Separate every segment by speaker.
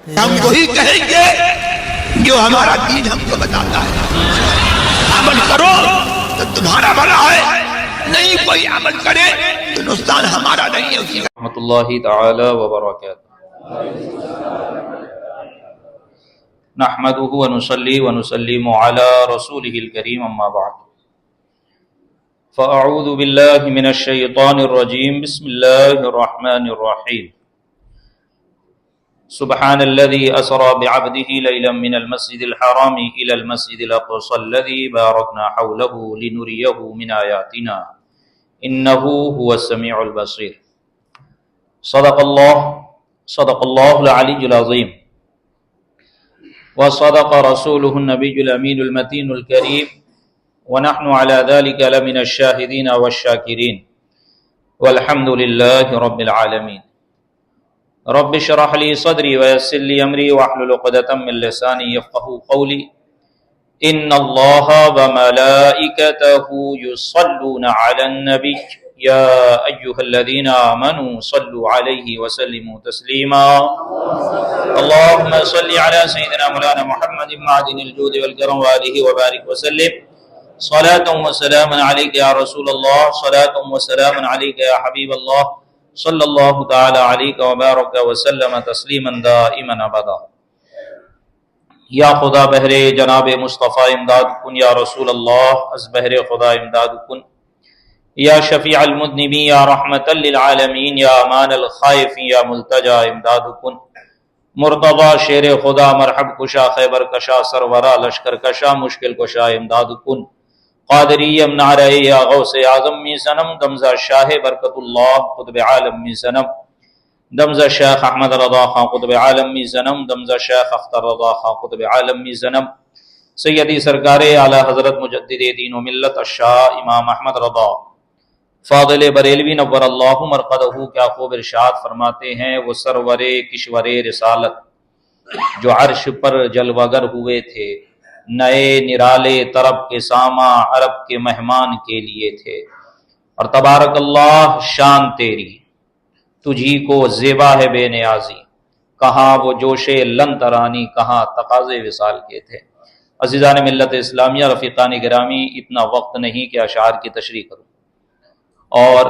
Speaker 1: ہم وہی کہیں گے جو ہمارا دین ہم کو بتاتا ہے. عمل کرو تو تمہارا بھلا ہے، نہیں کوئی عمل کرے تو نقصان ہمارا نہیں ہے. اسی
Speaker 2: رحمۃ اللہ تعالی وبرکاتہ. نحمده ونصلي ونسلم على رسوله الكريم اما بعد فاعوذ بالله من الشيطان الرجيم. بسم الله الرحمن الرحيم. سبحان الذي أسرى بعبده ليلا من المسجد الحرام إلى المسجد الأقصى الذي باركنا حوله لنريه من آياتنا إنه هو السميع البصير. صدق الله العلي العظيم وصدق رسوله النبي الأمين المتين الكريم ونحن على ذلك لمن الشاهدين والشاكرين والحمد لله رب العالمين. رب اشرح لي صدري ويسر لي امري واحلل عقدة من لساني يفقهوا قولي. ان الله وملائكته يصلون على النبي يا ايها الذين امنوا صلوا عليه وسلموا تسليما. اللهم صل على سيدنا مولانا محمد معدن الجود والكرم وآله وبارك وسلم. صلاة وسلاما عليك يا رسول الله، صلاة وسلاما عليك يا حبيب الله، صلی اللہ تعالی علیہ وبارک وسلم تسلیما دائما ابدا. یا خدا بہر جناب مصطفیٰ امداد کن، یا رسول اللہ از بہر خدا امداد کن، یا شفیع المذنبین، یا رحمتا للعالمین، یا امان الخائفین، یا ملتجا امداد کن. مرتضی شیر خدا مرحب کشا خیبر کشا سرورا لشکر کشا مشکل کشا امداد کن. قادری امنع رہے یا غوث اعظم می صنم، دمزہ شاہ برکت اللہ قطب عالم می صنم، دمزہ شیخ احمد رضا خان قطب عالم می صنم، دمزہ شیخ اختر رضا خان قطب عالم می صنم. سیدی سرکار اعلی حضرت مجدد دین و ملت الشاہ امام احمد رضا فاضل بریلوی نور اللہ مرقدہ کیا خوب ارشاد فرماتے ہیں. وہ سرور کشور رسالت جو عرش پر جلوگر ہوئے تھے، نئے نرالے طرب کے ساما عرب کے مہمان کے لیے تھے. اور تبارک اللہ شان تیری تجھی کو زیبا ہے بے نیازی، کہاں وہ جوش لن ترانی کہاں تقاضے وصال کے تھے. عزیزان ملت اسلامیہ، رفیقان گرامی، اتنا وقت نہیں کہ اشعار کی تشریح کروں، اور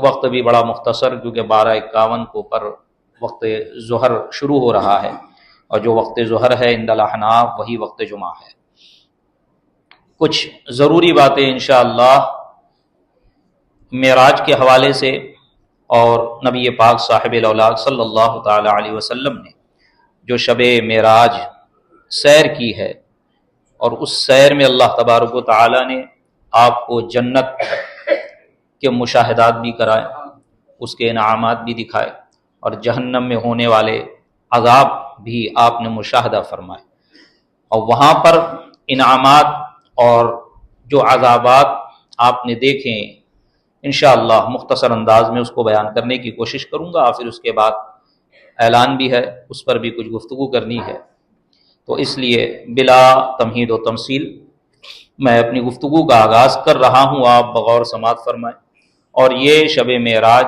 Speaker 2: وقت بھی بڑا مختصر کیونکہ 12:51 کو پر وقت ظہر شروع ہو رہا ہے، اور جو وقت ظہر ہے عند الاحناف وہی وقت جمعہ ہے. کچھ ضروری باتیں انشاءاللہ معراج کے حوالے سے، اور نبی پاک صاحب الاولاق صلی اللہ تعالی علیہ وسلم نے جو شب معراج سیر کی ہے، اور اس سیر میں اللہ تبارک و تعالی نے آپ کو جنت کے مشاہدات بھی کرائے، اس کے انعامات بھی دکھائے، اور جہنم میں ہونے والے عذاب بھی آپ نے مشاہدہ فرمائے. اور وہاں پر انعامات اور جو عذابات آپ نے دیکھیں انشاءاللہ مختصر انداز میں اس کو بیان کرنے کی کوشش کروں گا. پھر اس کے بعد اعلان بھی ہے، اس پر بھی کچھ گفتگو کرنی ہے، تو اس لیے بلا تمہید و تمثیل میں اپنی گفتگو کا آغاز کر رہا ہوں. آپ بغور سماعت فرمائیں. اور یہ شب معراج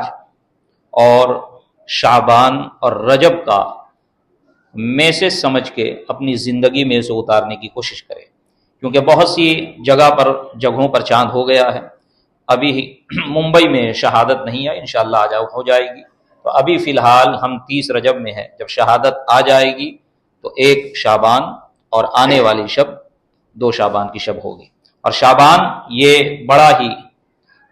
Speaker 2: اور شعبان اور رجب کا میسج سمجھ کے اپنی زندگی میں اسے اتارنے کی کوشش کریں، کیونکہ بہت سی جگہوں پر چاند ہو گیا ہے. ابھی ممبئی میں شہادت نہیں ہے، انشاءاللہ ہو جائے گی. تو ابھی فی الحال ہم 30 رجب میں ہیں. جب شہادت آ جائے گی تو 1 شعبان اور آنے والی شب 2 شعبان کی شب ہوگی. اور شعبان یہ بڑا ہی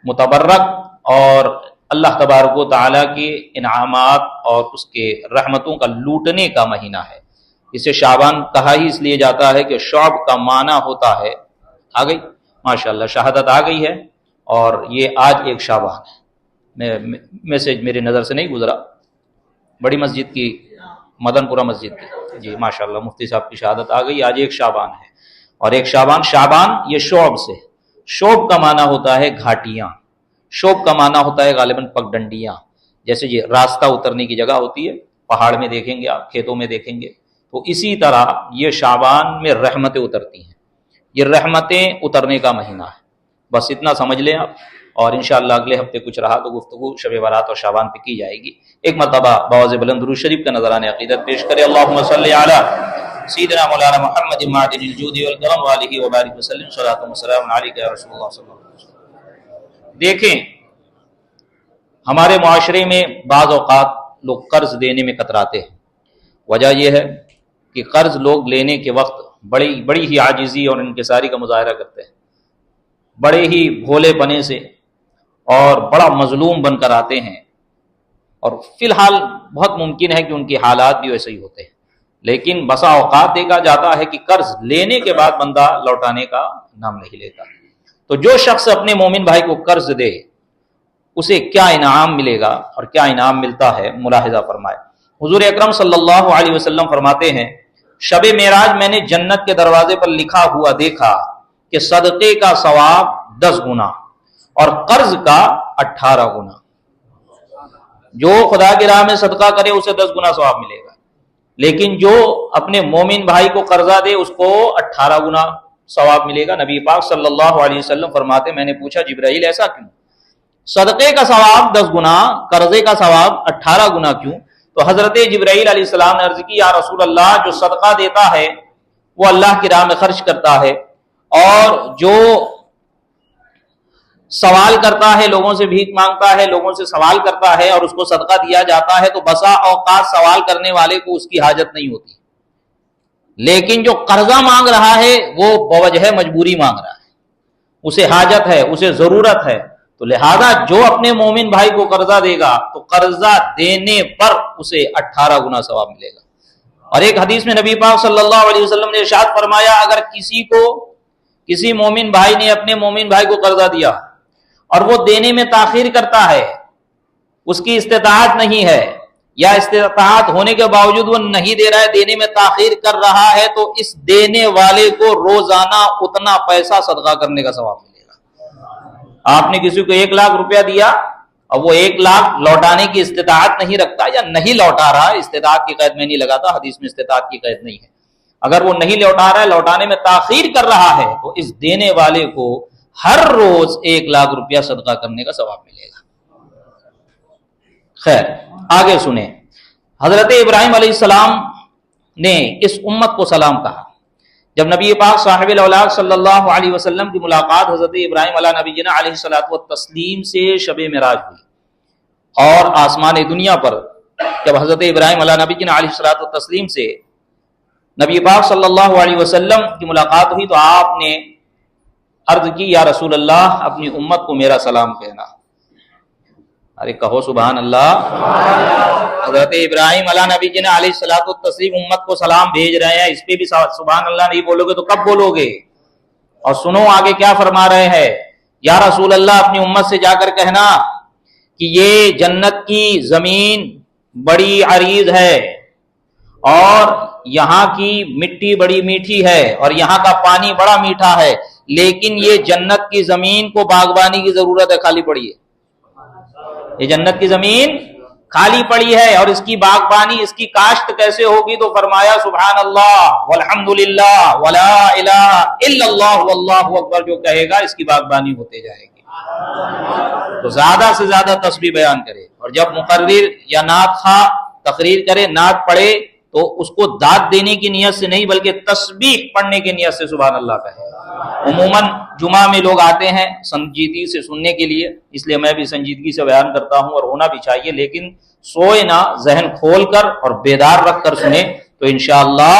Speaker 2: متبرک اور اللہ تبارک و تعالیٰ کے انعامات اور اس کے رحمتوں کا لوٹنے کا مہینہ ہے. اسے شعبان کہا ہی اس لیے جاتا ہے کہ شعب کا معنی ہوتا ہے آ گئی. ماشاءاللہ شہادت آ گئی ہے، اور یہ آج 1 شعبان ہے. میسج میری نظر سے نہیں گزرا، بڑی مسجد کی، مدن پورہ مسجد کی، جی ماشاءاللہ مفتی صاحب کی شہادت آ گئی. آج 1 شعبان ہے، اور 1 شعبان یہ شعب سے، شعب کا معنی ہوتا ہے گھاٹیاں، شعب کا معنی ہوتا ہے غالباً پگڈنڈیاں. جیسے یہ راستہ اترنے کی جگہ ہوتی ہے، پہاڑ میں دیکھیں گے آپ، کھیتوں میں دیکھیں گے، تو اسی طرح یہ شعبان میں رحمتیں اترتی ہیں. یہ رحمتیں اترنے کا مہینہ ہے. بس اتنا سمجھ لیں آپ. اور انشاءاللہ اگلے ہفتے کچھ رہا تو گفتگو شب برات اور شعبان پہ کی جائے گی۔ ایک مرتبہ بآواز بلند درود شریف کا نذرانہ عقیدت پیش کرے۔ اللہم صلی علی سیدنا مولانا محمد معدن الجود والکرم وآلہ وبارک وسلم صلاۃ و سلام علیک یا رسول اللہ صلی اللہ علیہ وسلم۔ دیکھیں ہمارے معاشرے میں بعض اوقات لوگ قرض دینے میں کتراتے ہیں۔ وجہ یہ ہے کہ قرض لوگ لینے کے وقت بڑی ہی عاجزی اور انکساری کا مظاہرہ کرتے ہیں، بڑے ہی بھولے پنے سے اور بڑا مظلوم بن کر آتے ہیں، اور فی الحال بہت ممکن ہے کہ ان کے حالات بھی ویسے ہی ہوتے ہیں، لیکن بسا اوقات دیکھا جاتا ہے کہ قرض لینے کے بعد بندہ لوٹانے کا نام نہیں لیتا۔ تو جو شخص اپنے مومن بھائی کو قرض دے اسے کیا انعام ملے گا اور کیا انعام ملتا ہے، ملاحظہ فرمائے۔ حضور اکرم صلی اللہ علیہ وسلم فرماتے ہیں شب معراج میں نے جنت کے دروازے پر لکھا ہوا دیکھا کہ صدقے کا ثواب 10 گنا اور قرض کا 18 گنا۔ جو خدا کی راہ میں صدقہ کرے اسے 10 گنا ثواب ملے گا، لیکن جو اپنے مومن بھائی کو قرضہ دے اس کو 18 گنا ثواب ملے گا۔ نبی پاک صلی اللہ علیہ وسلم فرماتے میں نے پوچھا جبرائیل ایسا کیوں؟ صدقے کا ثواب 10 گنا، قرضے کا ثواب 18 گنا کیوں؟ تو حضرت جبرائیل علیہ السلام نے عرض کی یا رسول اللہ جو صدقہ دیتا ہے وہ اللہ کی راہ میں خرچ کرتا ہے، اور جو سوال کرتا ہے لوگوں سے بھیک مانگتا ہے، لوگوں سے سوال کرتا ہے اور اس کو صدقہ دیا جاتا ہے، تو بسا اوقات سوال کرنے والے کو اس کی حاجت نہیں ہوتی، لیکن جو قرضہ مانگ رہا ہے وہ بوجہ مجبوری مانگ رہا ہے، اسے حاجت ہے، اسے ضرورت ہے۔ تو لہذا جو اپنے مومن بھائی کو قرضہ دے گا تو قرضہ دینے پر اسے 18 گنا ثواب ملے گا۔ اور ایک حدیث میں نبی پاک صلی اللہ علیہ وسلم نے ارشاد فرمایا اگر کسی مومن بھائی نے اپنے مومن بھائی کو قرضہ دیا اور وہ دینے میں تاخیر کرتا ہے، اس کی استطاعت نہیں ہے یا استطاعت ہونے کے باوجود وہ نہیں دے رہا ہے، دینے میں تاخیر کر رہا ہے، تو اس دینے والے کو روزانہ اتنا پیسہ صدقہ کرنے کا ثواب ملے گا۔ آپ نے کسی کو 1 لاکھ روپیہ دیا اور وہ 1 لاکھ لوٹانے کی استطاعت نہیں رکھتا یا نہیں لوٹا رہا، استطاعت کی قید میں نہیں لگاتا، حدیث میں استطاعت کی قید نہیں ہے، اگر وہ نہیں لوٹا رہا ہے، لوٹانے میں تاخیر کر رہا ہے، تو اس دینے والے کو ہر روز 1 لاکھ روپیہ صدقہ کرنے کا ثواب ملے گا۔ خیر آگے سنیں، حضرت ابراہیم علیہ السلام نے اس امت کو سلام کہا جب نبی پاک صاحب الاولاق صلی اللہ علیہ وسلم کی ملاقات حضرت ابراہیم علیہ نبینا علیہ الصلوۃ والتسلیم سے شب معراج ہوئی، اور آسمان دنیا پر جب حضرت ابراہیم علیہ نبینا علیہ الصلوۃ والتسلیم سے نبی پاک صلی اللہ علیہ وسلم کی ملاقات ہوئی تو آپ نے عرض کی یا رسول اللہ اپنی امت کو میرا سلام کہنا۔ ارے کہو سبحان اللہ۔ حضرت ابراہیم علیہ نبی جی نے علیہ الصلوۃ والتسلیم امت کو سلام بھیج رہے ہیں، اس پہ بھی سبحان اللہ نہیں بولو گے تو کب بولو گے؟ اور سنو آگے کیا فرما رہے ہیں، یا رسول اللہ اپنی امت سے جا کر کہنا کہ یہ جنت کی زمین بڑی عریض ہے اور یہاں کی مٹی بڑی میٹھی ہے اور یہاں کا پانی بڑا میٹھا ہے، لیکن یہ جنت کی زمین کو باغبانی کی ضرورت ہے، خالی پڑی ہے۔ یہ جنت کی زمین خالی پڑی ہے اور اس کی باغبانی، اس کی کاشت کیسے ہوگی؟ تو فرمایا سبحان اللہ والحمدللہ ولا الہ الا اللہ واللہ اکبر جو کہے گا اس کی باغبانی ہوتے جائے گی۔ تو زیادہ سے زیادہ تسبیح بیان کرے، اور جب مقرر یا نعت خواہ تقریر کرے، نعت پڑھے تو اس کو داد دینے کی نیت سے نہیں بلکہ تسبیح پڑھنے کی نیت سے سبحان اللہ کہے۔ عموماً جمعہ میں لوگ آتے ہیں سنجیدگی سے سننے کے لیے، اس لیے میں بھی سنجیدگی سے بیان کرتا ہوں اور ہونا بھی چاہیے، لیکن سوئے نہ، ذہن کھول کر اور بیدار رکھ کر سنیں تو انشاءاللہ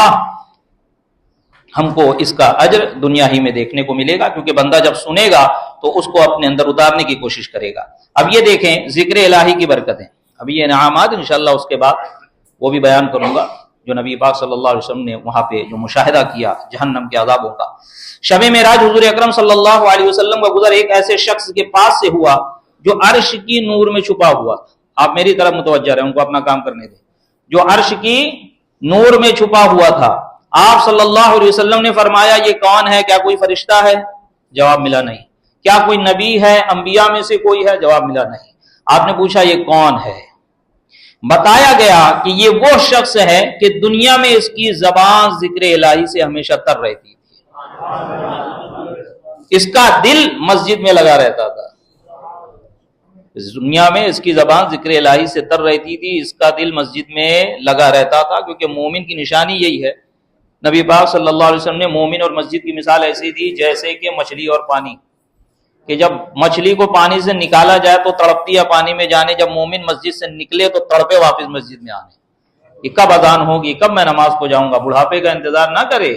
Speaker 2: ہم کو اس کا اجر دنیا ہی میں دیکھنے کو ملے گا، کیونکہ بندہ جب سنے گا تو اس کو اپنے اندر اتارنے کی کوشش کرے گا۔ اب یہ دیکھیں ذکر الہی کی برکتیں، اب یہ انعامات انشاءاللہ اس کے بعد وہ بھی بیان کروں گا جو نبی پاک صلی اللہ علیہ وسلم نے وہاں پہ جو مشاہدہ کیا جہنم کے عذابوں کا۔ شب معراج حضور اکرم صلی اللہ علیہ وسلم کا گزر ایک ایسے شخص کے پاس سے ہوا جو عرش کی نور میں چھپا ہوا تھا۔ آپ میری طرف متوجہ رہیں، ان کو اپنا کام کرنے دیں۔ جو عرش کی نور میں چھپا ہوا تھا، آپ صلی اللہ علیہ وسلم نے فرمایا یہ کون ہے؟ کیا کوئی فرشتہ ہے؟ جواب ملا نہیں۔ کیا کوئی نبی ہے؟ انبیاء میں سے کوئی ہے؟ جواب ملا نہیں۔ آپ نے پوچھا یہ کون ہے؟ بتایا گیا کہ یہ وہ شخص ہے کہ دنیا میں اس کی زبان ذکر الہی سے ہمیشہ تر رہتی تھی، اس کا دل مسجد میں لگا رہتا تھا، اس دنیا میں اس کی زبان ذکر الہی سے تر رہتی تھی، اس کا دل مسجد میں لگا رہتا تھا، کیونکہ مومن کی نشانی یہی ہے۔ نبی پاک صلی اللہ علیہ وسلم نے مومن اور مسجد کی مثال ایسی دی جیسے کہ مچھلی اور پانی، کہ جب مچھلی کو پانی سے نکالا جائے تو تڑپتی ہے پانی میں جانے، جب مومن مسجد سے نکلے تو تڑپے واپس مسجد میں آنے۔ یہ کب اذان ہوگی، کب میں نماز کو جاؤں گا، بڑھاپے کا انتظار نہ کرے،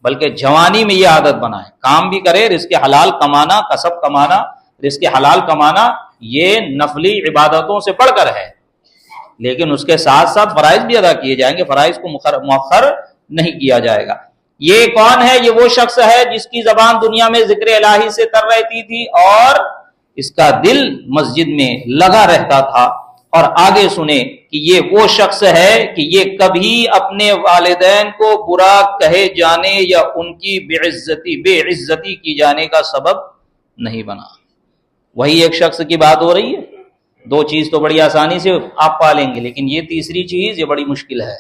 Speaker 2: بلکہ جوانی میں یہ عادت بنائے، کام بھی کرے، رزق حلال کمانا، کسب کمانا، رزق حلال کمانا یہ نفلی عبادتوں سے بڑھ کر ہے، لیکن اس کے ساتھ ساتھ فرائض بھی ادا کیے جائیں گے، فرائض کو مؤخر نہیں کیا جائے گا۔ یہ کون ہے؟ یہ وہ شخص ہے جس کی زبان دنیا میں ذکر الہی سے تر رہتی تھی اور اس کا دل مسجد میں لگا رہتا تھا۔ اور آگے سنیں کہ یہ وہ شخص ہے کہ یہ کبھی اپنے والدین کو برا کہے جانے یا ان کی بے عزتی کی جانے کا سبب نہیں بنا۔ وہی ایک شخص کی بات ہو رہی ہے۔ دو چیز تو بڑی آسانی سے آپ پالیں گے، لیکن یہ تیسری چیز یہ بڑی مشکل ہے۔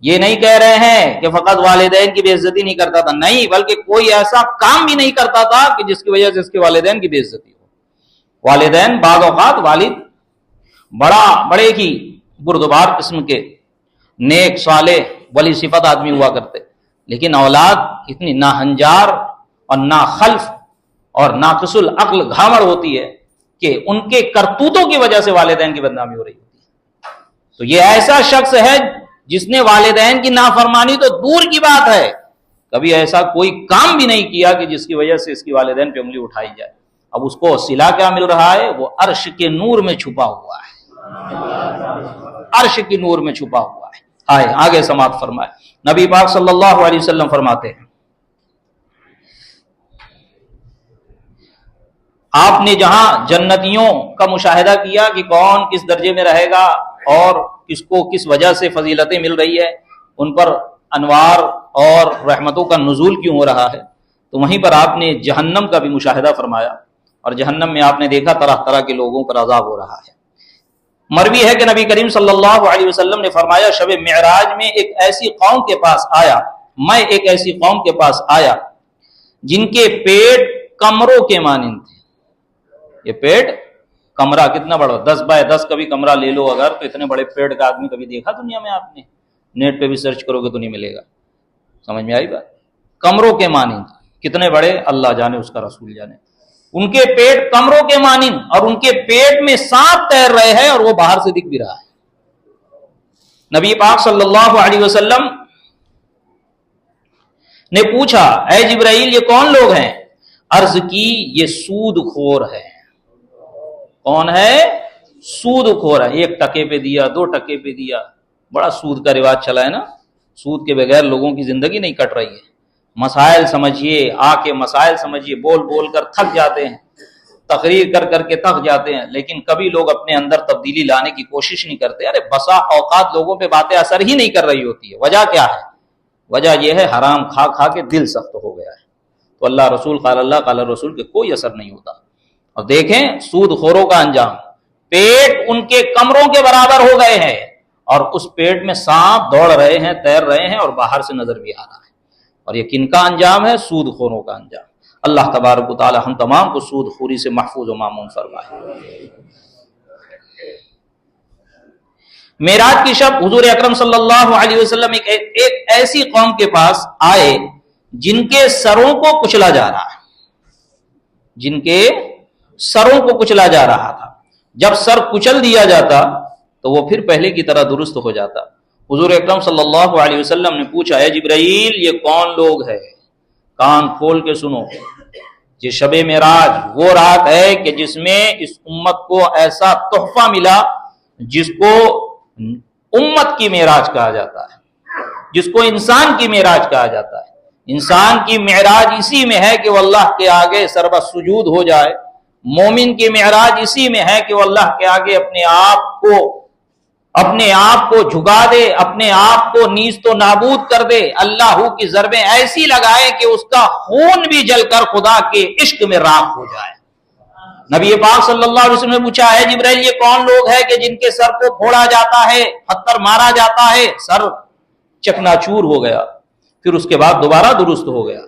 Speaker 2: یہ نہیں کہہ رہے ہیں کہ فقط والدین کی بے عزتی نہیں کرتا تھا، نہیں، بلکہ کوئی ایسا کام بھی نہیں کرتا تھا کہ جس کی وجہ سے اس کے والدین کی بے عزتی ہو۔ والدین بعض اوقات والد بڑے کی بردبار قسم کے نیک صالح ولی صفت آدمی ہوا کرتے، لیکن اولاد اتنی ناہنجار اور ناخلف اور ناقص العقل گھامڑ ہوتی ہے کہ ان کے کرتوتوں کی وجہ سے والدین کی بدنامی ہو رہی ہوتی ہے۔ تو یہ ایسا شخص ہے جس نے والدین کی نافرمانی تو دور کی بات ہے، کبھی ایسا کوئی کام بھی نہیں کیا کہ جس کی وجہ سے اس کی والدین پہ انگلی اٹھائی جائے۔ اب اس کو صلہ کیا مل رہا ہے؟ وہ عرش کے نور میں چھپا ہوا ہے، عرش کی نور میں چھپا ہوا ہے۔ آئے آگے سماعت فرمائے۔ نبی پاک صلی اللہ علیہ وسلم فرماتے ہیں، آپ نے جہاں جنتیوں کا مشاہدہ کیا کہ کون کس درجے میں رہے گا اور کس کو کس وجہ سے فضیلتیں مل رہی ہے، ان پر انوار اور رحمتوں کا نزول کیوں ہو رہا ہے، تو وہیں پر آپ نے جہنم کا بھی مشاہدہ فرمایا، اور جہنم میں آپ نے دیکھا طرح طرح کے لوگوں پر عذاب ہو رہا ہے۔ مروی ہے کہ نبی کریم صلی اللہ علیہ وسلم نے فرمایا، شب معراج میں ایک ایسی قوم کے پاس آیا، میں ایک ایسی قوم کے پاس آیا جن کے پیٹ کمروں کے مانند تھے۔ یہ پیٹ کمرہ کتنا بڑا، 10 بائی 10 کا بھی کمرہ لے لو اگر، تو اتنے بڑے پیٹ کا آدمی کبھی دیکھا دنیا میں آپ نے؟ نیٹ پہ بھی سرچ کرو گے تو نہیں ملے گا۔ سمجھ میں آئی بات؟ کمروں کے مانند، کتنے بڑے اللہ جانے، اس کا رسول جانے۔ ان کے پیٹ کمروں کے مانند، اور ان کے پیٹ میں سانپ تیر رہے ہیں اور وہ باہر سے دکھ بھی رہا ہے۔ نبی پاک صلی اللہ علیہ وسلم نے پوچھا، اے جبرائیل یہ کون لوگ ہیں؟ عرض کی یہ سود خور ہے۔ کون ہے؟ سود خور ہے۔ 1 ٹکے پہ دیا، 2 ٹکے پہ دیا، بڑا سود کا رواج چلا ہے نا، سود کے بغیر لوگوں کی زندگی نہیں کٹ رہی ہے۔ مسائل سمجھیے، آ کے مسائل سمجھیے، بول بول کر تھک جاتے ہیں، تقریر کر کر کے تھک جاتے ہیں، لیکن کبھی لوگ اپنے اندر تبدیلی لانے کی کوشش نہیں کرتے۔ ارے بسا اوقات لوگوں پہ باتیں اثر ہی نہیں کر رہی ہوتی ہے۔ وجہ کیا ہے؟ وجہ یہ ہے حرام کھا کھا کے دل سخت ہو گیا ہے، تو اللہ رسول قال اللہ قال رسول کے کوئی اثر نہیں ہوتا۔ اور دیکھیں سود خوروں کا انجام، پیٹ ان کے کمروں کے برابر ہو گئے ہیں، اور اس پیٹ میں سانپ دوڑ رہے ہیں، تیر رہے ہیں، اور باہر سے نظر بھی آ رہا ہے۔ اور یہ کن کا انجام ہے؟ سود خوروں کا انجام۔ اللہ تبارک و تعالی ہم تمام کو سود خوری سے محفوظ و مامون فرمائے۔ معراج کی شب حضور اکرم صلی اللہ علیہ وسلم ایک ایسی قوم کے پاس آئے جن کے سروں کو کچلا جا رہا ہے، جن کے سروں کو کچلا جا رہا تھا۔ جب سر کچل دیا جاتا تو وہ پھر پہلے کی طرح درست ہو جاتا۔ حضور اکرم صلی اللہ علیہ وسلم نے پوچھا، اے جبرائیل یہ کون لوگ ہے؟ کان کھول کے سنو، یہ شب معراج وہ رات ہے کہ جس میں اس امت کو ایسا تحفہ ملا جس کو امت کی معراج کہا جاتا ہے، جس کو انسان کی معراج کہا جاتا ہے۔ انسان کی معراج اسی میں ہے کہ وہ اللہ کے آگے سربہ سجود ہو جائے، مومن کی معراج اسی میں ہے کہ وہ اللہ کے آگے اپنے آپ کو جھکا دے، اپنے آپ کو نیست و نابود کر دے، اللہ کی ضربیں ایسی لگائے کہ اس کا خون بھی جل کر خدا کے عشق میں راکھ ہو جائے۔ نبی پاک صلی اللہ علیہ وسلم نے پوچھا، ہے جبرائیل یہ کون لوگ ہیں کہ جن کے سر کو پھوڑا جاتا ہے، پتھر مارا جاتا ہے، سر چکنا چور ہو گیا، پھر اس کے بعد دوبارہ درست ہو گیا،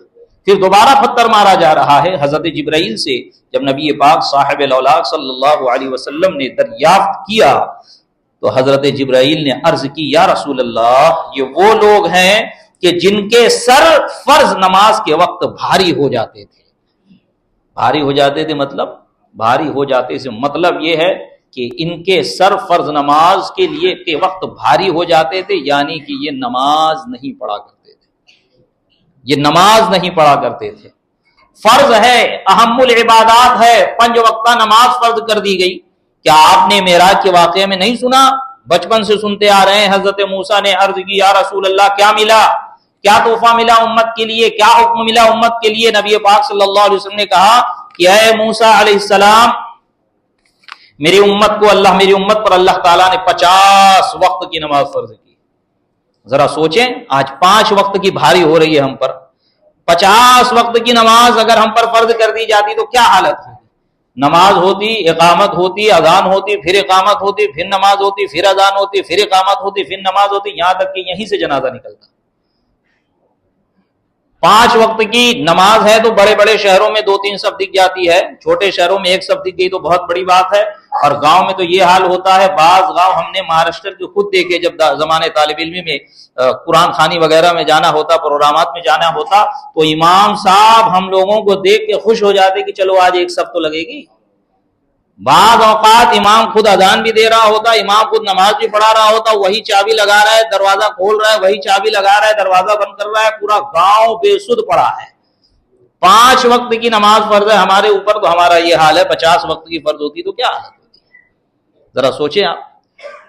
Speaker 2: پھر دوبارہ پتھر مارا جا رہا ہے حضرت جبرائیل سے. جب نبی پاک صاحب الاولاق صلی اللہ علیہ وسلم نے دریافت کیا تو حضرت جبرائیل نے عرض کی یا رسول اللہ یہ وہ لوگ ہیں کہ جن کے سر فرض نماز کے وقت بھاری ہو جاتے تھے. بھاری ہو جاتے تھے مطلب بھاری ہو جاتے سے مطلب یہ ہے کہ ان کے سر فرض نماز کے لیے کے وقت بھاری ہو جاتے تھے، یعنی کہ یہ نماز نہیں پڑھا کرتے تھے. یہ نماز نہیں پڑھا کرتے تھے. فرض ہے، اہم العبادات ہے، 5 وقتہ نماز فرض کر دی گئی. کیا آپ نے معراج کے واقعے میں نہیں سنا؟ بچپن سے سنتے آ رہے ہیں. حضرت موسیٰ نے عرض کی یا رسول اللہ کیا ملا، کیا تحفہ ملا امت کے لیے، کیا حکم ملا امت کے لیے؟ نبی پاک صلی اللہ علیہ وسلم نے کہا کہ اے موسیٰ علیہ السلام میری امت پر اللہ تعالیٰ نے 50 وقت کی نماز فرض کی. ذرا سوچیں آج 5 وقت کی بھاری ہو رہی ہے ہم پر، 50 وقت کی نماز اگر ہم پر فرض کر دی جاتی تو کیا حالت ہوتی؟ نماز ہوتی، اقامت ہوتی، اذان ہوتی، پھر اقامت ہوتی، پھر نماز ہوتی، پھر اذان ہوتی، پھر اقامت ہوتی، پھر نماز ہوتی، یہاں تک کہ یہیں سے جنازہ نکلتا. 5 وقت کی نماز ہے تو بڑے بڑے شہروں میں 2-3 صف دکھ جاتی ہے، چھوٹے شہروں میں 1 صف دکھ گئی تو بہت بڑی بات ہے. اور گاؤں میں تو یہ حال ہوتا ہے. بعض گاؤں ہم نے مہاراشٹر کے خود دیکھے، جب زمانے طالب علمی میں قرآن خوانی وغیرہ میں جانا ہوتا، پروگرامات میں جانا ہوتا تو امام صاحب ہم لوگوں کو دیکھ کے خوش ہو جاتے کہ چلو آج 1 صف تو لگے گی. بعض اوقات امام خود اذان بھی دے رہا ہوتا، امام خود نماز بھی پڑھا رہا ہوتا، وہی چابی لگا رہا ہے، دروازہ کھول رہا ہے، وہی چابی لگا رہا ہے، دروازہ بند کر رہا ہے، پورا گاؤں بے سدھ پڑا ہے. 5 وقت کی نماز فرض ہے ہمارے اوپر تو ہمارا یہ حال ہے. 50 وقت کی فرض ہوتی تو کیا حالت ہوتی؟ ذرا سوچیں آپ.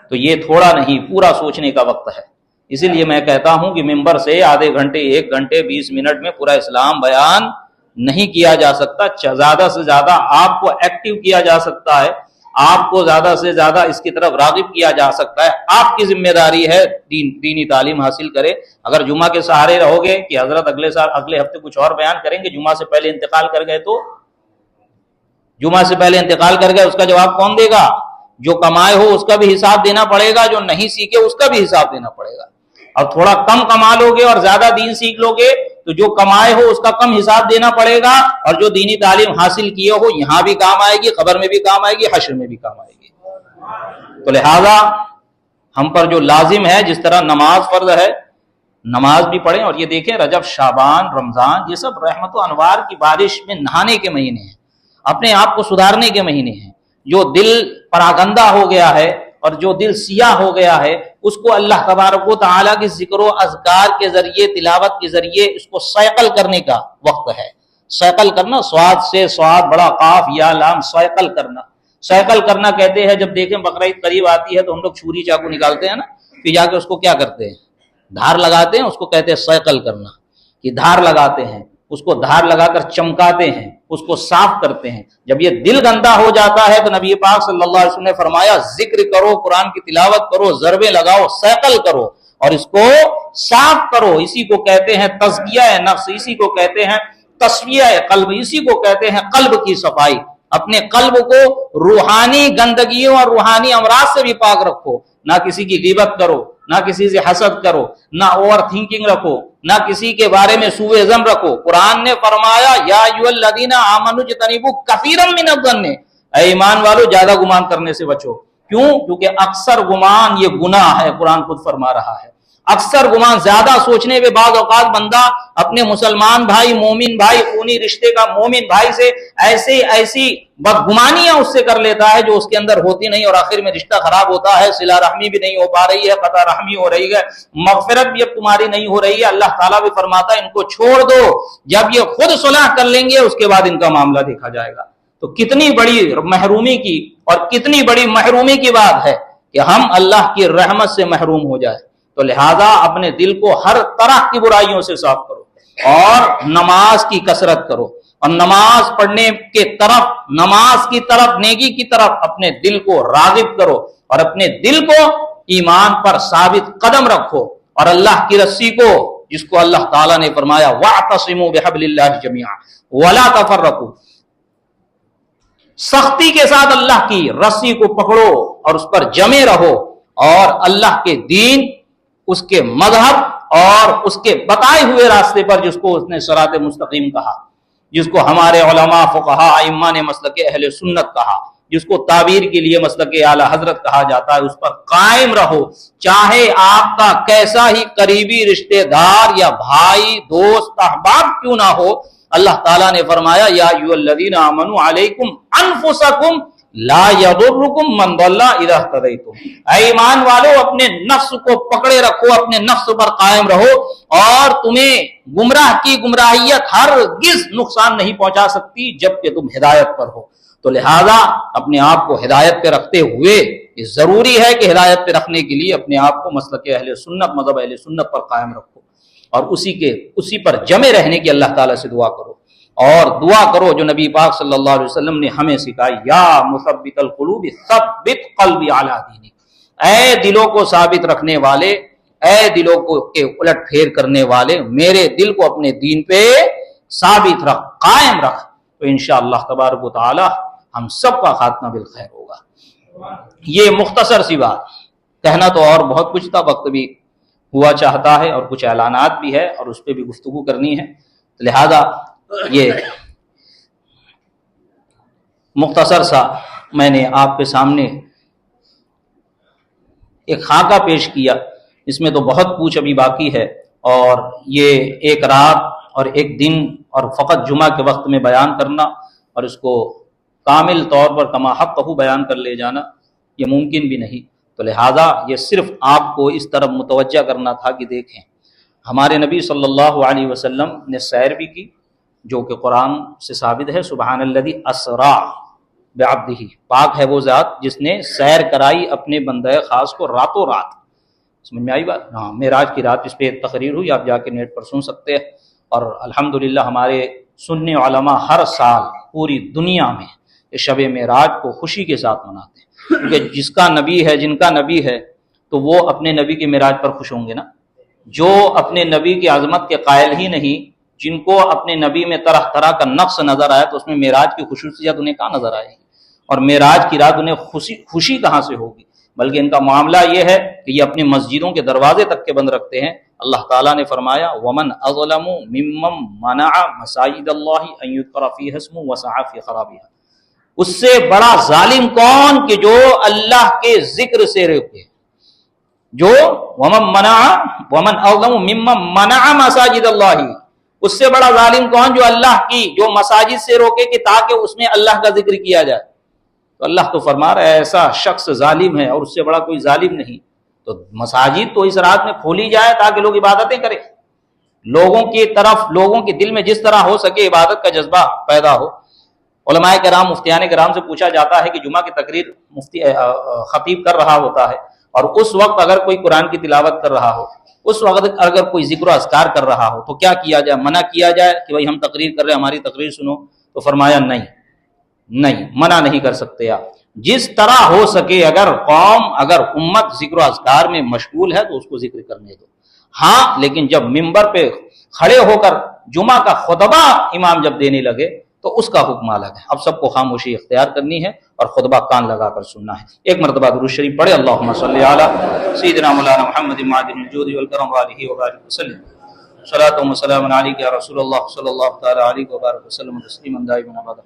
Speaker 2: تو یہ تھوڑا نہیں، پورا سوچنے کا وقت ہے. اسی لیے میں کہتا ہوں کہ ممبر سے آدھے گھنٹے 1 گھنٹے 20 منٹ میں پورا اسلام بیان نہیں کیا جا سکتا. زیادہ سے زیادہ آپ کو ایکٹیو کیا جا سکتا ہے، آپ کو زیادہ سے زیادہ اس کی طرف راغب کیا جا سکتا ہے. آپ کی ذمہ داری ہے دینی تعلیم حاصل کرے. اگر جمعہ کے سہارے رہو گے کہ حضرت اگلے ہفتے کچھ اور بیان کریں گے، جمعہ سے پہلے انتقال کر گئے تو جمعہ سے پہلے انتقال کر گئے، اس کا جواب کون دے گا؟ جو کمائے ہو اس کا بھی حساب دینا پڑے گا، جو نہیں سیکھے اس کا بھی حساب دینا پڑے گا. اور تھوڑا کم کما لو گے اور زیادہ دین سیکھ لو گے تو جو کمائے ہو اس کا کم حساب دینا پڑے گا، اور جو دینی تعلیم حاصل کیے ہو یہاں بھی کام آئے گی، قبر میں بھی کام آئے گی، حشر میں بھی کام آئے گی. تو لہذا ہم پر جو لازم ہے، جس طرح نماز فرض ہے، نماز بھی پڑھیں. اور یہ دیکھیں رجب، شعبان، رمضان یہ سب رحمت و انوار کی بارش میں نہانے کے مہینے ہیں، اپنے آپ کو سدھارنے کے مہینے ہیں. جو دل پراگندہ ہو گیا ہے اور جو دل سیاہ ہو گیا ہے اس کو اللہ تبارک و تعالیٰ کی ذکر و اذکار کے ذریعے، تلاوت کے ذریعے اس کو سیقل کرنے کا وقت ہے. سیقل کرنا، سواد سے سواد بڑا قاف یا لام، سیقل کرنا. سیقل کرنا کہتے ہیں جب دیکھیں بقرعید قریب آتی ہے تو ہم لوگ چھری چاقو نکالتے ہیں نا، پھر جا کے اس کو کیا کرتے ہیں؟ دھار لگاتے ہیں. اس کو کہتے ہیں سیقل کرنا، کہ دھار لگاتے ہیں، اس کو دھار لگا کر چمکاتے ہیں، اس کو صاف کرتے ہیں. جب یہ دل گندا ہو جاتا ہے تو نبی پاک صلی اللہ علیہ وسلم نے فرمایا ذکر کرو، قرآن کی تلاوت کرو، ضربے لگاؤ، سیقل کرو اور اس کو صاف کرو. اسی کو کہتے ہیں تزکیہ نفس، اسی کو کہتے ہیں تصفیہ قلب، اسی کو کہتے ہیں قلب کی صفائی. اپنے قلب کو روحانی گندگیوں اور روحانی امراض سے بھی پاک رکھو. نہ کسی کی غیبت کرو، نہ کسی سے حسد کرو، نہ اوور تھنکنگ رکھو، نہ کسی کے بارے میں سوء ظن رکھو. قرآن نے فرمایا یا ایھا الذین آمنوا اجتنبوا کثیرا من الظن، اے ایمان والو زیادہ گمان کرنے سے بچو. کیوں؟ کیونکہ اکثر گمان یہ گناہ ہے. قرآن خود فرما رہا ہے اکثر گمان، زیادہ سوچنے پہ بعض اوقات بندہ اپنے مسلمان بھائی، مومن بھائی، خونی رشتے کا مومن بھائی سے ایسی بدگمانیاں اس سے کر لیتا ہے جو اس کے اندر ہوتی نہیں، اور آخر میں رشتہ خراب ہوتا ہے. صلہ رحمی بھی نہیں ہو پا رہی ہے، قطع رحمی ہو رہی ہے، مغفرت بھی اب تمہاری نہیں ہو رہی ہے. اللہ تعالیٰ بھی فرماتا ہے ان کو چھوڑ دو، جب یہ خود صلح کر لیں گے اس کے بعد ان کا معاملہ دیکھا جائے گا. تو کتنی بڑی محرومی کی اور کتنی بڑی محرومی کی بات ہے کہ ہم اللہ کی رحمت سے محروم ہو جائے. تو لہذا اپنے دل کو ہر طرح کی برائیوں سے صاف کرو اور نماز کی کثرت کرو، اور نماز پڑھنے کے طرف، نماز کی طرف، نیکی کی طرف اپنے دل کو راغب کرو، اور اپنے دل کو ایمان پر ثابت قدم رکھو، اور اللہ کی رسی کو، جس کو اللہ تعالیٰ نے فرمایا وَاعْتَصِمُوا بِحَبْلِ اللَّهِ جَمِيعًا وَلَا تَفَرَّقُوا، سختی کے ساتھ اللہ کی رسی کو پکڑو اور اس پر جمے رہو، اور اللہ کے دین، اس کے مذہب اور اس کے بتائے ہوئے راستے پر، جس کو اس نے صراط مستقیم کہا، جس کو ہمارے علماء فقہا ائمہ نے مسلک اہل سنت کہا، جس کو تعبیر کے لیے مسلک اعلی حضرت کہا جاتا ہے، اس پر قائم رہو، چاہے آپ کا کیسا ہی قریبی رشتہ دار یا بھائی دوست احباب کیوں نہ ہو۔ اللہ تعالیٰ نے فرمایا یا ایھا الذین آمنوا علیکم انفسکم لا یضرکم من ضل اذا اہتدیتم، اے ایمان والو اپنے نفس کو پکڑے رکھو، اپنے نفس پر قائم رہو، اور تمہیں گمراہ کی گمراہیت ہرگز نقصان نہیں پہنچا سکتی جب کہ تم ہدایت پر ہو۔ تو لہذا اپنے آپ کو ہدایت پہ رکھتے ہوئے یہ ضروری ہے کہ ہدایت پہ رکھنے کے لیے اپنے آپ کو مسلک اہل سنت، مذہب اہل سنت پر قائم رکھو، اور اسی پر جمے رہنے کی اللہ تعالیٰ سے دعا کرو، اور دعا کرو جو نبی پاک صلی اللہ علیہ وسلم نے ہمیں سکھائی، یا مثبت القلوب ثبت قلبی علی دینک، اے دلوں کو ثابت رکھنے والے، اے دلوں کو کے الٹ پھیر کرنے والے، میرے دل کو اپنے دین پہ ثابت رکھ، قائم رکھ، تو انشاءاللہ تبارک و تعالی ہم سب کا خاتمہ بالخیر ہوگا۔ یہ مختصر سی بات، کہنا تو اور بہت کچھ تھا، وقت بھی ہوا چاہتا ہے اور کچھ اعلانات بھی ہے اور اس پہ بھی گفتگو کرنی ہے، لہذا یہ مختصر سا میں نے آپ کے سامنے ایک خاکہ پیش کیا، اس میں تو بہت کچھ ابھی باقی ہے، اور یہ ایک رات اور ایک دن اور فقط جمعہ کے وقت میں بیان کرنا اور اس کو کامل طور پر کما حقہ بیان کر لے جانا یہ ممکن بھی نہیں، تو لہذا یہ صرف آپ کو اس طرف متوجہ کرنا تھا کہ دیکھیں ہمارے نبی صلی اللہ علیہ وسلم نے سیر بھی کی، جو کہ قرآن سے ثابت ہے، سبحان الذی اسریٰ بعبدہ، پاک ہے وہ ذات جس نے سیر کرائی اپنے بندہ خاص کو راتوں رات۔ سمجھ میں آئی بات؟ ہاں، معراج کی رات اس پہ ایک تقریر ہوئی، آپ جا کے نیٹ پر سن سکتے ہیں، اور الحمدللہ ہمارے سنی علماء ہر سال پوری دنیا میں اس شب معراج کو خوشی کے ساتھ مناتے ہیں، کیونکہ جس کا نبی ہے، جن کا نبی ہے، تو وہ اپنے نبی کے معراج پر خوش ہوں گے نا۔ جو اپنے نبی کی عظمت کے قائل ہی نہیں، جن کو اپنے نبی میں طرح طرح کا نقص نظر آیا، تو اس میں معراج کی خصوصیت انہیں کہاں نظر آئے گی، اور معراج کی رات انہیں خوشی کہاں سے ہوگی؟ بلکہ ان کا معاملہ یہ ہے کہ یہ اپنی مسجدوں کے دروازے تک کے بند رکھتے ہیں۔ اللہ تعالیٰ نے فرمایا وَمَنْ أَظْلَمُ مِمَّنْ مَنَعَ مَسَاجِدَ اللَّهِ أَنْ يُذْكَرَ فِيهَا اسْمُهُ وَسَعَى فِي خَرَابِهَا، اس سے بڑا ظالم کون کہ جو اللہ کے ذکر سے روکے، جو وَمَنْ أَظْلَمُ مِمَّنْ مَنَعَ مَسَاجِدَ اللَّهِ، اس سے بڑا ظالم کون جو اللہ کی، جو مساجد سے روکے کہ تاکہ اس میں اللہ کا ذکر کیا جائے۔ تو اللہ تو فرما رہا ہے ایسا شخص ظالم ہے اور اس سے بڑا کوئی ظالم نہیں۔ تو مساجد تو اس رات میں کھولی جائے تاکہ لوگ عبادتیں کریں، لوگوں کی طرف، لوگوں کے دل میں جس طرح ہو سکے عبادت کا جذبہ پیدا ہو۔ علماء کرام، مفتیان کرام سے پوچھا جاتا ہے کہ جمعہ کی تقریر خطیب کر رہا ہوتا ہے، اور اس وقت اگر کوئی قرآن کی تلاوت کر رہا ہو، اس وقت اگر کوئی ذکر و اذکار کر رہا ہو تو کیا کیا جائے؟ منع کیا جائے کہ بھائی ہم تقریر کر رہے ہیں، ہماری تقریر سنو؟ تو فرمایا نہیں، منع نہیں کر سکتے آپ۔ جس طرح ہو سکے اگر قوم، اگر امت ذکر و اذکار میں مشغول ہے تو اس کو ذکر کرنے دو، ہاں، لیکن جب ممبر پہ کھڑے ہو کر جمعہ کا خطبہ امام جب دینے لگے تو اس کا حکم الگ ہے۔ اب سب کو خاموشی اختیار کرنی ہے اور خطبہ کان لگا کر سننا ہے۔ ایک مرتبہ درود شریف پڑھے، اللہم صلی علی سیدنا مولانا محمد معدن الجود والکرم وآلہ وبارک وسلم، صلاۃ و سلام علیک یا رسول اللہ صلی اللہ تعالی علیہ وبارک وسلم تسلیما دائما ابدا۔